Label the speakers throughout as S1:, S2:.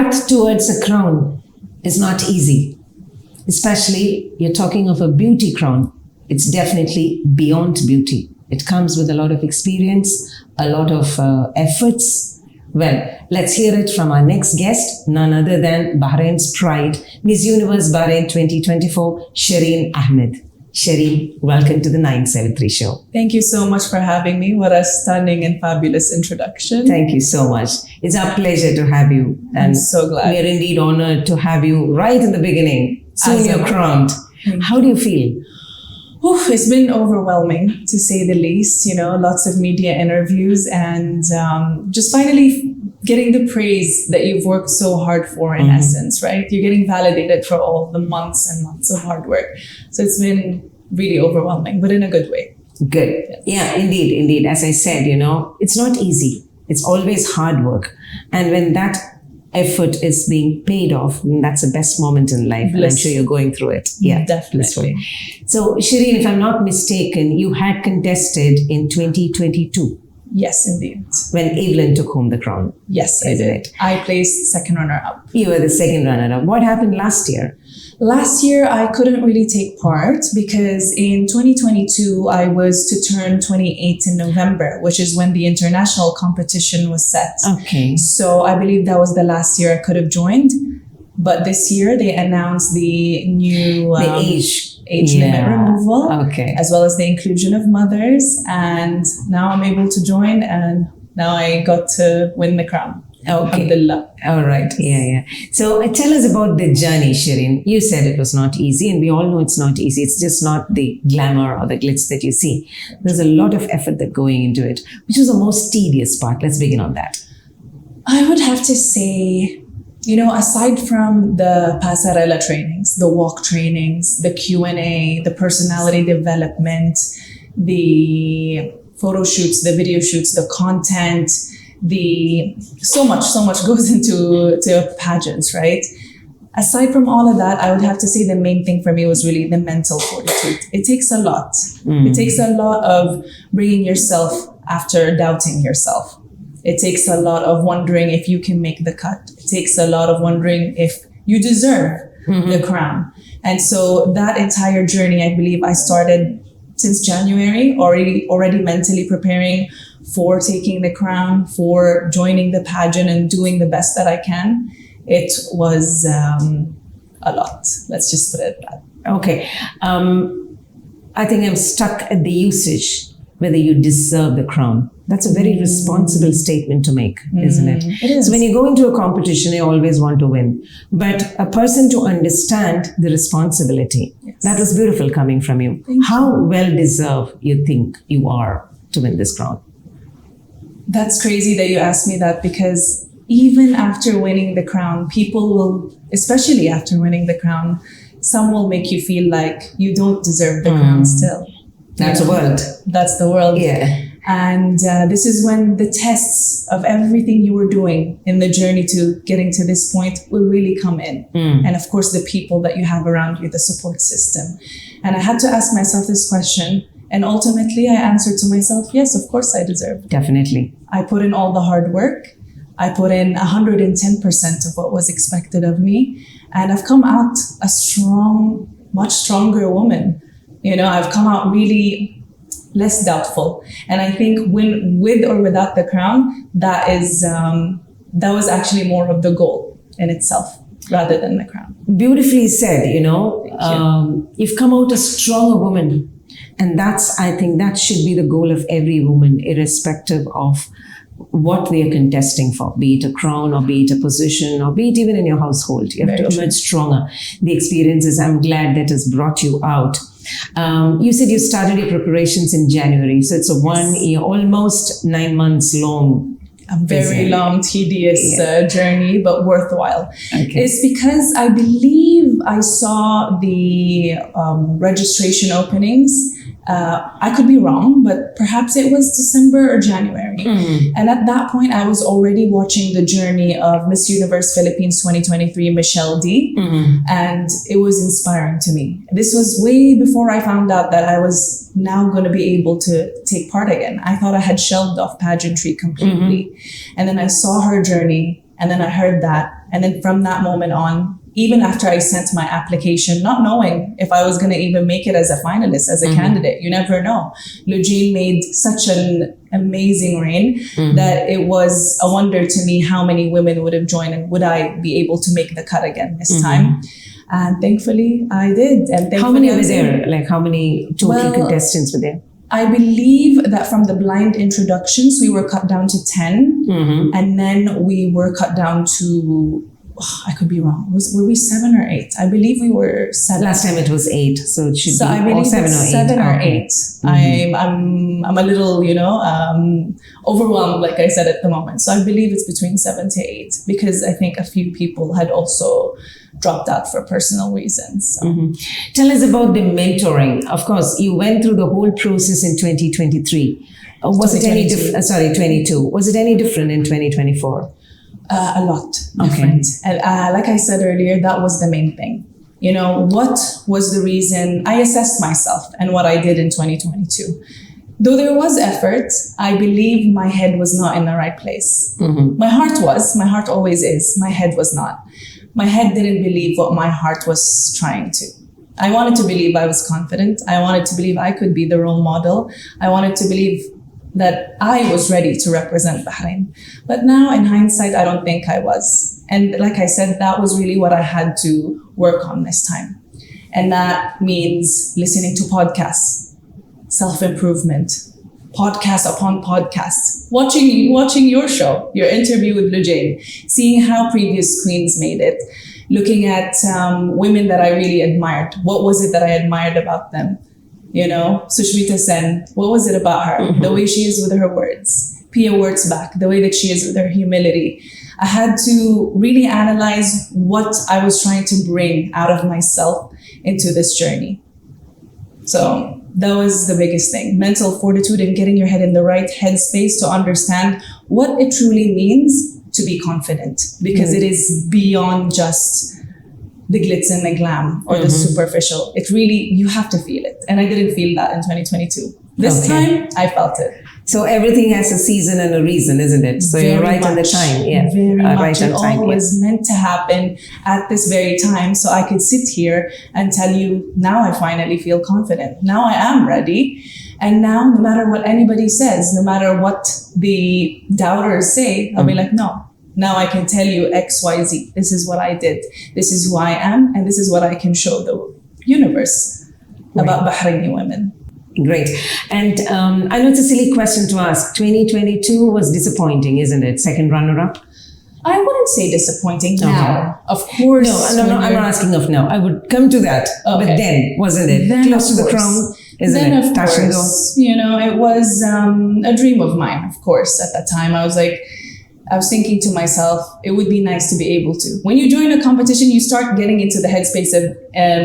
S1: path towards a crown is not easy. Especially, you're talking of a beauty crown. It's definitely beyond beauty. It comes with a lot of experience, a lot of efforts. Well, let's hear it from our next guest, none other than Bahrain's pride, Miss Universe Bahrain 2024, Shereen Ahmed. Shereen, welcome to the 973 show.
S2: Thank you so much for having me. What a stunning and fabulous introduction.
S1: Thank you so much. It's our pleasure to have you. And
S2: I'm so glad.
S1: We are indeed honored to have you right in the beginning. Soon you're crowned. How do you feel?
S2: Oof, it's been overwhelming, to say the least. You know, lots of media interviews and just finally getting the praise that you've worked so hard for in essence, right? You're getting validated for all the months and months of hard work. So it's been really overwhelming, but in a good way.
S1: Good. Yeah, indeed. As I said, you know, it's not easy. It's always hard work. And when that effort is being paid off, that's the best moment in life. And I'm sure you're going through it. Yeah,
S2: definitely.
S1: So, Shereen, if I'm not mistaken, you had contested in 2022.
S2: Yes, indeed.
S1: When Evelyn took home the crown.
S2: Yes, I did. I placed second runner-up.
S1: You were the second runner-up. What happened last year?
S2: Last year, I couldn't really take part because in 2022, I was to turn 28 in November, which is when the international competition was set.
S1: Okay.
S2: So I believe that was the last year I could have joined. But this year, they announced the new age limit removal, as well as the inclusion of mothers. And now I'm able to join, and now I got to win the crown.
S1: Okay.
S2: Alhamdulillah.
S1: All right. Yeah. So tell us about the journey, Shereen. You said it was not easy, and we all know it's not easy. It's just not the glamour or the glitz that you see. There's a lot of effort that going into it. Which is the most tedious part? Let's begin on that.
S2: I would have to say, you know, aside from the passerella trainings, the walk trainings, the Q&A, the personality development, the photo shoots, the video shoots, the content, so much goes into pageants, right? Aside from all of that, I would have to say the main thing for me was really the mental fortitude. It takes a lot. It takes a lot of bringing yourself after doubting yourself. It takes a lot of wondering if you can make the cut. It takes a lot of wondering if you deserve the crown. And so that entire journey, I believe I started since January, already mentally preparing for taking the crown, for joining the pageant and doing the best that I can. It was a lot. Let's just put it at that.
S1: Okay. I think I'm stuck at the usage, whether you deserve the crown. That's a very responsible statement to make, isn't it?
S2: It is.
S1: So when you go into a competition, you always want to win. But a person to understand the responsibility, that was beautiful coming from you. How well deserved you think you are to win this crown?
S2: That's crazy that you asked me that, because even after winning the crown, people will, especially after winning the crown, some will make you feel like you don't deserve the crown still.
S1: That's the world.
S2: That's the world.
S1: Yeah.
S2: And this is when the tests of everything you were doing in the journey to getting to this point will really come in. And of course, the people that you have around you, the support system. And I had to ask myself this question. And ultimately, I answered to myself, yes, of course I deserve.
S1: Definitely.
S2: I put in all the hard work. I put in 110% of what was expected of me. And I've come out a much stronger woman. You know, I've come out really less doubtful. And I think with or without the crown, that was actually more of the goal in itself rather than the crown.
S1: Beautifully said, you know. You've come out a stronger woman. And I think that should be the goal of every woman, irrespective of what they are contesting for, be it a crown or be it a position or be it even in your household. You have to emerge stronger. The experiences, I'm glad that has brought you out. You said you started your preparations in January. So it's a 1 year, almost 9 months long.
S2: A very long, tedious journey, but worthwhile.
S1: Okay.
S2: It's because I believe I saw the registration openings. I could be wrong, but perhaps it was December or January. And at that point, I was already watching the journey of Miss Universe Philippines 2023, Michelle D. And it was inspiring to me. This was way before I found out that I was now going to be able to take part again. I thought I had shelved off pageantry completely. And then I saw her journey And then I heard that. And then from that moment on, even after I sent my application, not knowing if I was going to even make it as a finalist, as a candidate, you never know. Lujin made such an amazing reign that it was a wonder to me how many women would have joined and would I be able to make the cut again this time. And thankfully I did. And thankfully
S1: how many were there? Like how many total contestants were there?
S2: I believe that from the blind introductions, we were cut down to 10. And then we were cut down to, I could be wrong. Were we 7 or 8? I believe we were 7.
S1: Last time it was 8, so it should be
S2: I believe
S1: 7 or 8.
S2: 7 or 8. I'm a little, overwhelmed, like I said, at the moment. So I believe it's between 7 to 8 because I think a few people had also dropped out for personal reasons. So.
S1: Tell us about the mentoring. Of course, you went through the whole process in 2023. Was it any different? 22. Was it any different in 2024?
S2: A lot different. And like I said earlier, that was the main thing. You know, what was the reason? I assessed myself and what I did in 2022. Though there was effort, I believe my head was not in the right place. My heart always is. My head was not. My head didn't believe what my heart was trying to. I wanted to believe I was confident. I wanted to believe I could be the role model. I wanted to believe that I was ready to represent Bahrain. But now in hindsight, I don't think I was. And like I said, that was really what I had to work on this time. And that means listening to podcasts, self-improvement, podcast upon podcast, watching your show, your interview with Lujane, seeing how previous queens made it, looking at women that I really admired. What was it that I admired about them? You know, Sushmita Sen, what was it about her? The way she is with her words. Pia Wurtzbach, the way that she is with her humility. I had to really analyze what I was trying to bring out of myself into this journey. So that was the biggest thing. Mental fortitude and getting your head in the right headspace to understand what it truly means to be confident. Because it is beyond just the glitz and the glam or the superficial. It really, you have to feel it. And I didn't feel that in 2022. This time, I felt it.
S1: So everything has a season and a reason, isn't it? So you're right on the time. Yeah,
S2: very much.
S1: Right on time.
S2: It all was meant to happen at this very time. So I could sit here and tell you, now I finally feel confident. Now I am ready. And now, no matter what anybody says, no matter what the doubters say, I'll be like, no. Now I can tell you X, Y, Z. This is what I did. This is who I am. And this is what I can show the universe about Bahraini women.
S1: Great. And I know it's a silly question to ask. 2022 was disappointing, isn't it? Second runner-up?
S2: I wouldn't say disappointing now. Of course.
S1: No, I'm not asking of now. I would come to that. Okay. But then, wasn't it?
S2: Then,
S1: close to the crown, isn't
S2: then,
S1: it?
S2: Of course. You know, it was a dream of mine, of course. At that time, I was thinking to myself, it would be nice to be able to. When you join a competition, you start getting into the headspace of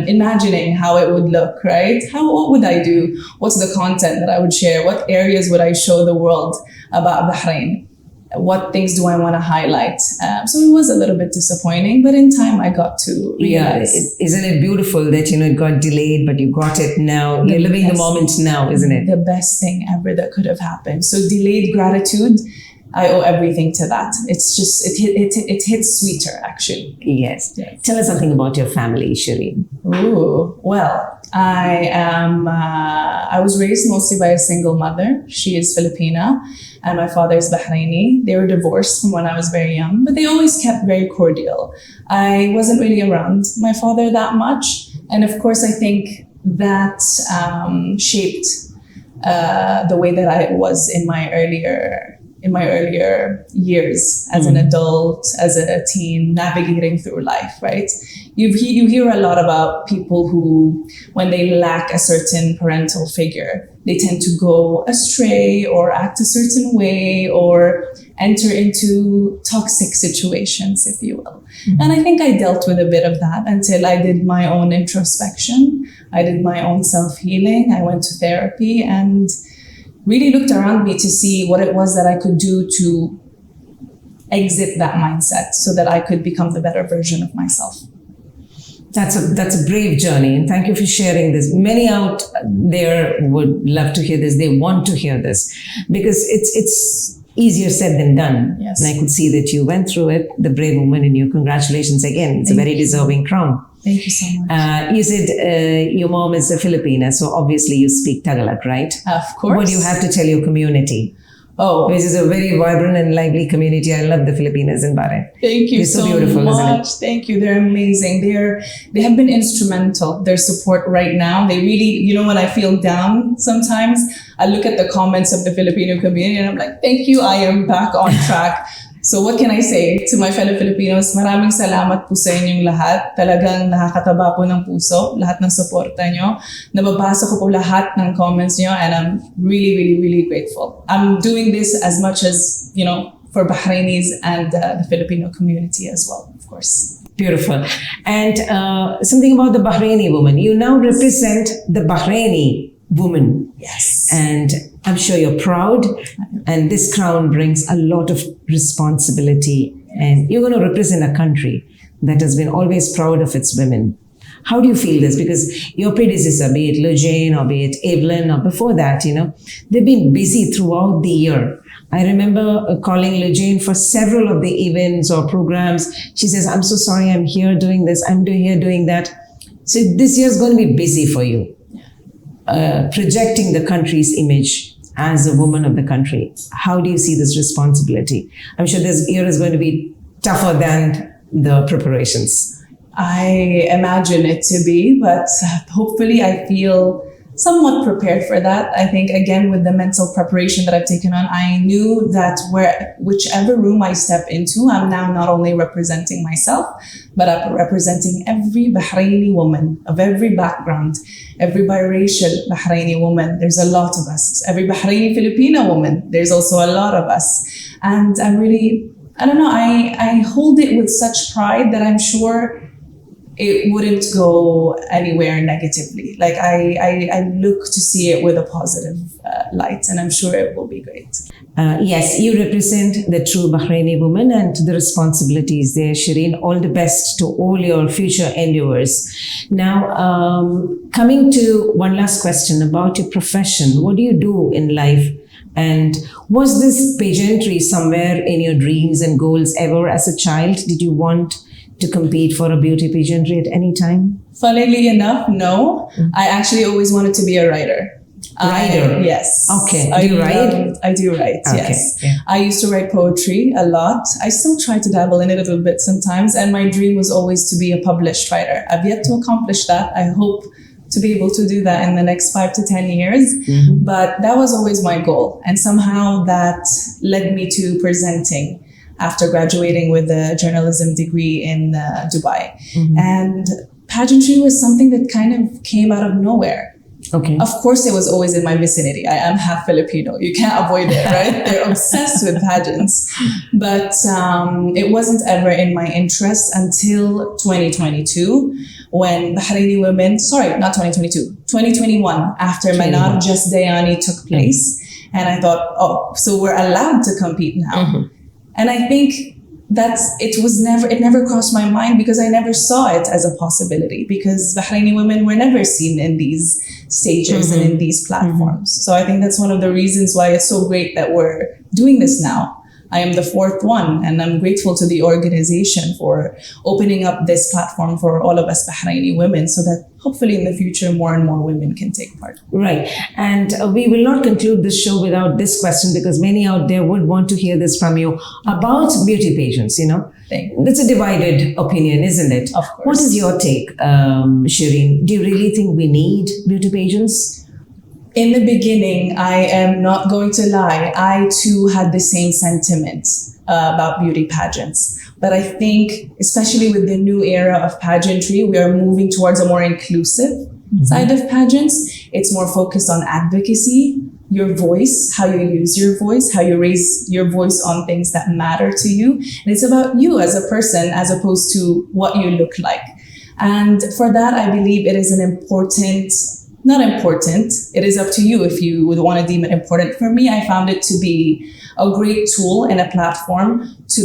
S2: imagining how it would look, right? What would I do? What's the content that I would share? What areas would I show the world about Bahrain? What things do I want to highlight? So it was a little bit disappointing, but in time I got to realize.
S1: Yeah, isn't it beautiful that, it got delayed, but you got it now. You're living the moment now, isn't it?
S2: The best thing ever that could have happened. So delayed gratitude, I owe everything to that. It's just, it hits sweeter, actually.
S1: Yes. Tell us something about your family, Shereen.
S2: Ooh, well, I was raised mostly by a single mother. She is Filipina and my father is Bahraini. They were divorced from when I was very young, but they always kept very cordial. I wasn't really around my father that much. And of course, I think that shaped the way that I was in my earlier years as an adult, as a teen, navigating through life, right? You hear a lot about people who, when they lack a certain parental figure, they tend to go astray or act a certain way or enter into toxic situations, if you will. And I think I dealt with a bit of that until I did my own introspection. I did my own self-healing. I went to therapy and really looked around me to see what it was that I could do to exit that mindset so that I could become the better version of myself.
S1: That's a brave journey, and thank you for sharing this. Many out there would love to hear this. They want to hear this because it's easier said than done.
S2: Yes.
S1: And I could see that you went through it, the brave woman in you. Congratulations again. It's a very deserving crown.
S2: Thank you so much.
S1: You said your mom is a Filipina, so obviously you speak Tagalog, right?
S2: Of course.
S1: What do you have to tell your community?
S2: Oh,
S1: Which is a very vibrant and lively community. I love the Filipinas in Bahrain.
S2: thank you
S1: They're so
S2: so
S1: beautiful, isn't it?
S2: much. Thank you. They're amazing. They have been instrumental. Their support right now. They really, when I feel down sometimes, I look at the comments of the Filipino community and I'm like, thank you. I am back on track. So what can I say to my fellow Filipinos? Maraming salamat po sa inyong lahat. Talagang nakakataba po ng puso, lahat ng suporta nyo. Nababasa ko po lahat ng comments nyo and I'm really, really, really grateful. I'm doing this as much as, for Bahrainis and the Filipino community as well, of course.
S1: Beautiful. And something about the Bahraini woman. You now represent the Bahraini woman.
S2: Yes.
S1: And I'm sure you're proud. And this crown brings a lot of responsibility. And you're going to represent a country that has been always proud of its women. How do you feel this? Because your predecessor, be it Lujane or be it Evelyn or before that, they've been busy throughout the year. I remember calling Lujane for several of the events or programs. She says, I'm so sorry, I'm here doing this, I'm here doing that. So this year is going to be busy for you. Projecting the country's image as a woman of the country. How do you see this responsibility? I'm sure this year is going to be tougher than the preparations.
S2: I imagine it to be, but hopefully I feel somewhat prepared for that. I think, again, with the mental preparation that I've taken on, I knew that whichever room I step into, I'm now not only representing myself, but I'm representing every Bahraini woman of every background, every biracial Bahraini woman. There's a lot of us. Every Bahraini Filipina woman, there's also a lot of us. And I'm really, I hold it with such pride that I'm sure it wouldn't go anywhere negatively. Like I look to see it with a positive light, and I'm sure it will be great.
S1: Yes, you represent the true Bahraini woman, and the responsibility is there, Shereen. All the best to all your future endeavors. Now, coming to one last question about your profession. What do you do in life? And was this pageantry somewhere in your dreams and goals ever as a child? Did you want to compete for a beauty pageantry at any time?
S2: Funnily enough, no. I actually always wanted to be a writer. Yes.
S1: Okay. Do you write?
S2: I do write,
S1: Okay.
S2: yes.
S1: Yeah.
S2: I used to write poetry a lot. I still try to dabble in it a little bit sometimes. And my dream was always to be a published writer. I've yet to accomplish that. I hope to be able to do that in the next 5 to 10 years.
S1: Mm-hmm.
S2: But that was always my goal. And somehow that led me to presenting after graduating with a journalism degree in Dubai.
S1: Mm-hmm.
S2: And pageantry was something that kind of came out of nowhere.
S1: Okay.
S2: Of course, it was always in my vicinity. I am half Filipino. You can't avoid it, right? They're obsessed with pageants. But it wasn't ever in my interest until 2022 when Bahraini women, sorry, not 2022, 2021, after Manar Jasdayani took place. And I thought, oh, so we're allowed to compete now.
S1: Mm-hmm.
S2: And I think it never crossed my mind because I never saw it as a possibility because Bahraini women were never seen in these stages and in these platforms. So I think that's one of the reasons why it's so great that we're doing this now. I am the 4th one, and I'm grateful to the organization for opening up this platform for all of us Bahraini women so that hopefully in the future more and more women can take part.
S1: Right. And we will not conclude this show without this question because many out there would want to hear this from you about beauty pageants,
S2: Thank you.
S1: It's a divided opinion, isn't it?
S2: Of course.
S1: What is your take, Shereen? Do you really think we need beauty pageants?
S2: In the beginning, I am not going to lie, I too had the same sentiment about beauty pageants. But I think, especially with the new era of pageantry, we are moving towards a more inclusive side of pageants. It's more focused on advocacy, your voice, how you use your voice, how you raise your voice on things that matter to you. And it's about you as a person as opposed to what you look like. And for that, I believe it is not important. It is up to you if you would want to deem it important. For me, I found it to be a great tool and a platform to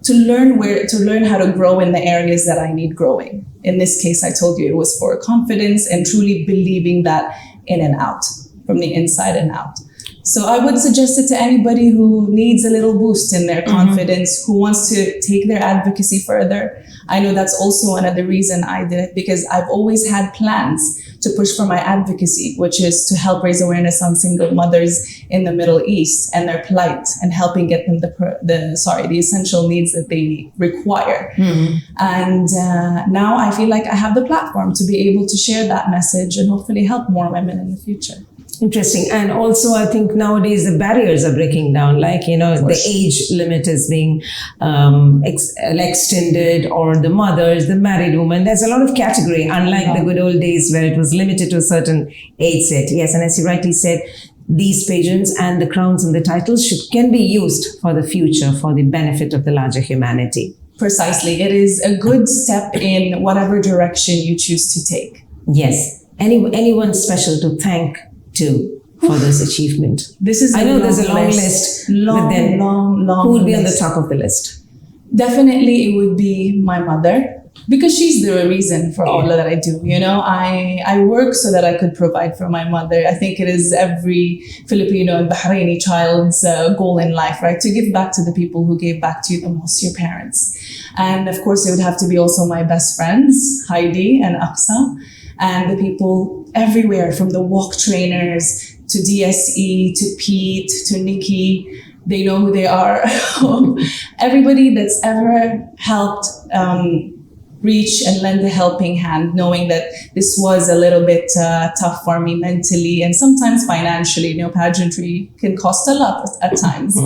S2: learn how to grow in the areas that I need growing. In this case, I told you it was for confidence and truly believing that in and out, from the inside and out. So I would suggest it to anybody who needs a little boost in their confidence, who wants to take their advocacy further. I know that's also another reason I did it, because I've always had plans to push for my advocacy, which is to help raise awareness on single mothers in the Middle East and their plight, and helping get them the essential needs that they require. And now I feel like I have the platform to be able to share that message and hopefully help more women in the future.
S1: Interesting. And also, I think nowadays the barriers are breaking down. Like, the age limit is being extended, or the mothers, the married women. There's a lot of category, unlike the good old days where it was limited to a certain age set. Yes, and as you rightly said, these pageants and the crowns and the titles can be used for the future, for the benefit of the larger humanity.
S2: Precisely. It is a good step in whatever direction you choose to take.
S1: Yes. Anyone special to thank for this achievement? I know there's a long list, but then who would be on the top of the list?
S2: Definitely it would be my mother, because she's the reason for all that I do. I work so that I could provide for my mother. I think it is every Filipino and Bahraini child's goal in life, right? To give back to the people who gave back to you the most, your parents. And of course, it would have to be also my best friends, Heidi and Aqsa, and the people everywhere, from the walk trainers to DSE to Pete to Nikki. They know who they are. Everybody that's ever helped reach and lend a helping hand, knowing that this was a little bit tough for me mentally and sometimes financially. Pageantry can cost a lot at times.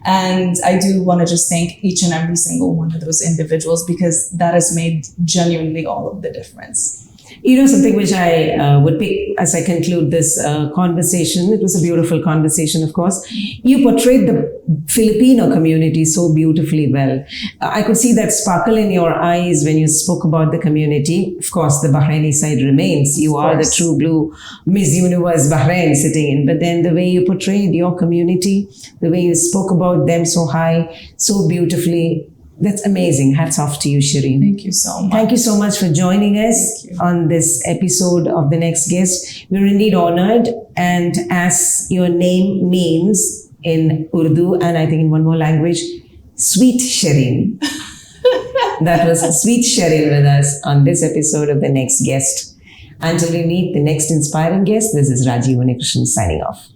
S2: And I do want to just thank each and every single one of those individuals, because that has made genuinely all of the difference.
S1: Something which I would pick as I conclude this conversation, it was a beautiful conversation, of course. You portrayed the Filipino community so beautifully well. I could see that sparkle in your eyes when you spoke about the community. Of course, the Bahraini side remains. You are the true blue Miss Universe Bahrain sitting in. But then the way you portrayed your community, the way you spoke about them so high, so beautifully, that's amazing. Hats off to you, Shereen.
S2: Thank you so much.
S1: Thank you so much for joining us on this episode of The Next Guest. We're indeed honored. And as your name means in Urdu, and I think in one more language, Sweet Shereen. That was Sweet Shereen with us on this episode of The Next Guest. Until we meet the next inspiring guest, this is Rajiv Unikrishnan signing off.